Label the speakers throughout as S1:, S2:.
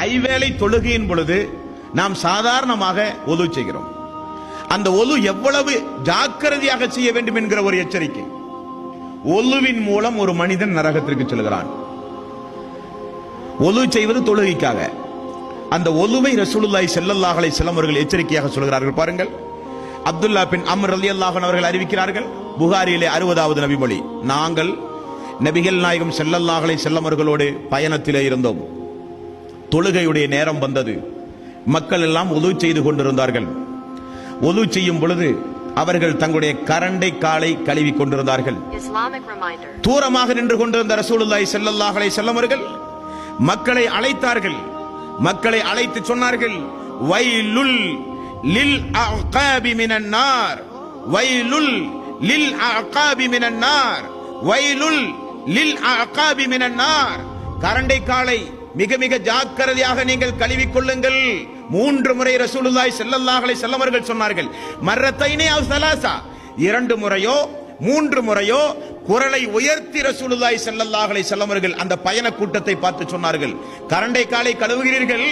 S1: ஐவேளை தொழுகையின் பொழுது நாம் சாதாரணமாக ஒது செய்கிறோம். அந்த ஒது எவ்வளவு ஜாக்கிரதையாக செய்ய வேண்டும் என்கிற ஒரு எச்சரிக்கை. ஒலுவின் மூலம் ஒரு மனிதன் நரகத்திற்கு செல்கிறான். ஒது செய்வது தொழுகைக்காக. அந்த ஒலுவை ரசூலுல்லாஹி ஸல்லல்லாஹு அலைஹி வஸல்லம் அவர்கள் எச்சரிக்கையாக சொல்கிறார்கள். பாருங்கள், அப்துல்லா பின் அம்ர் ரலியல்லாஹு அன்ஹு அவர்கள் அறிவிக்கிறார்கள், புகாரியிலே 60வது நபிமொழி, நாங்கள் நபிகள் நாயகம் ஸல்லல்லாஹு அலைஹி வஸல்லம் அவர்களோடு பயணத்திலே இருந்தோம். தொழுகையுடைய நேரம் வந்தது. மக்கள் எல்லாம் ஒது செய்து கொண்டிருந்தார்கள். ஒது செய்யும் பொழுது அவர்கள் தங்களுடைய கரண்டை காலை கழுவி கொண்டிருந்தார்கள். தூரமாக நின்று கொண்டிருந்த ரசூலுல்லாஹி ஸல்லல்லாஹு அலைஹி வஸல்லம் அவர்கள் மக்களை அழைத்தார்கள். மக்களை அழைத்து சொன்னார்கள், வைலுல் லில் அஅகாபி மினன் நார், வைலுல் லில் அஅகாபி மினன் நார், வைலுல் லில் அஅகாபி மினன் நார். கரண்டை காலை மிக மிக ஜாக்கிரதையாக நீங்கள் கழுவிக் கொள்ளுங்கள். 3 முறை ரசூலுல்லாஹி ஸல்லல்லாஹு அலைஹி வஸல்லம் அவர்கள் சொன்னார்கள். மர்ரத்தைனி அவ் ஸலாஸா, 2 முறையோ 3 முறையோ குரலை உயர்த்தி ரசூலுல்லாஹி ஸல்லல்லாஹு அலைஹி வஸல்லம் அவர்கள் அந்த பயண கூட்டத்தை பார்த்து சொன்னார்கள், கரண்டை காலை கழுவுகிறீர்கள்,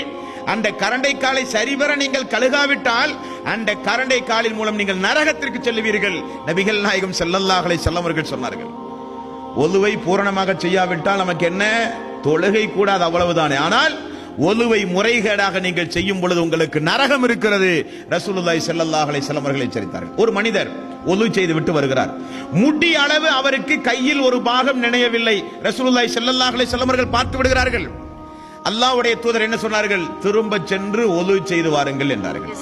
S1: அந்த கரண்டை காலை சரிவர நீங்கள் கழுகாவிட்டால் அந்த கரண்டை காலின் மூலம் நீங்கள் நரகத்திற்கு செல்லுவீர்கள். நபிகள் நாயகம் ஸல்லல்லாஹு அலைஹி வஸல்லம் அவர்கள் சொன்னார்கள். ஒலுவை பூரணமாக செய்யாவிட்டால் நமக்கு என்ன, தொழுகை கூடாது, அவ்வளவுதானே. ஆனால் ஒலுவை முறைகேடாக நீங்கள் செய்யும் பொழுது உங்களுக்கு நரகம் இருக்கிறது. ரசூலுல்லாஹி ஸல்லல்லாஹு அலைஹி வஸல்லம் அவர்கள் எச்சரித்தார்கள். ஒரு மனிதர் ஒலு செய்து விட்டு வருகிறார். முடி அளவு அவருக்கு கையில் ஒரு பாகம் நினையவில்லை. ரசூலுல்லாஹி ஸல்லல்லாஹு அலைஹி வஸல்லம் அவர்கள் பார்த்து விடுகிறார்கள். அல்லாஹ்வுடைய தூதர் என்ன சொன்னார்கள், திரும்ப சென்று ஒலு செய்து வாருங்கள் என்றார்கள்.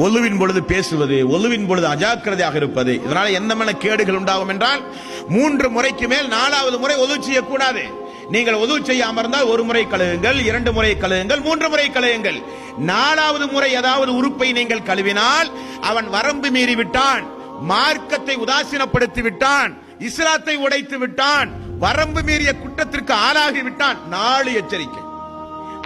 S1: ஒலுவின் பொழுது பேசுவது, ஒலுவின் பொழுது அஜாக்கிரதையாக இருப்பது, இதனால என்ன கேடுகள் உண்டாகும் என்றால், 3 முறைக்கு மேல் 4வது முறை ஒலு செய்யக்கூடாது. நீங்கள் ஒது செய்ய அமர்ந்தால் 1 முறை கழுவுங்கள், 2 முறை கழுவுங்கள், 3 முறை கழுவுங்கள். 4வது முறை ஏதாவது உறுப்பை நீங்கள் கழுவினால் அவன் வரம்பு மீறி விட்டான், மார்க்கத்தை உதாசீனப்படுத்தி விட்டான், இஸ்லாத்தை உடைத்து விட்டான், வரம்பு மீறிய குற்றத்திற்கு ஆளாகி விட்டான். 4 எச்சரிக்கை.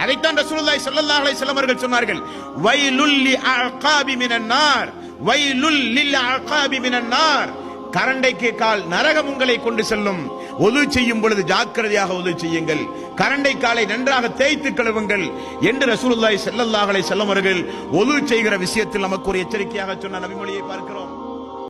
S1: அதைத்தான் ரசூலுல்லாஹி ஸல்லல்லாஹு அலைஹி வஸல்லம் அவர்கள் சொன்னார்கள், வைலுல் லி அஅகாபி மினன் நார், வைலுல் லில் அஅகாபி மினன் நார். கரண்டைக்கு கால் நரகம் உங்களை கொண்டு செல்லும். ஒது செய்யும் பொழுது ஜாக்கிரதையாக ஒது செய்யுங்கள், கரண்டை காலை நன்றாக தேய்த்து கழுவுங்கள் என்று ரசூலுல்லாஹி ஸல்லல்லாஹு அலைஹி வஸல்லம் அவர்கள் ஒது செய்கிற விஷயத்தில் நமக்கு ஒரு எச்சரிக்கையாக சொன்ன நபிமொழியை பார்க்கிறோம்.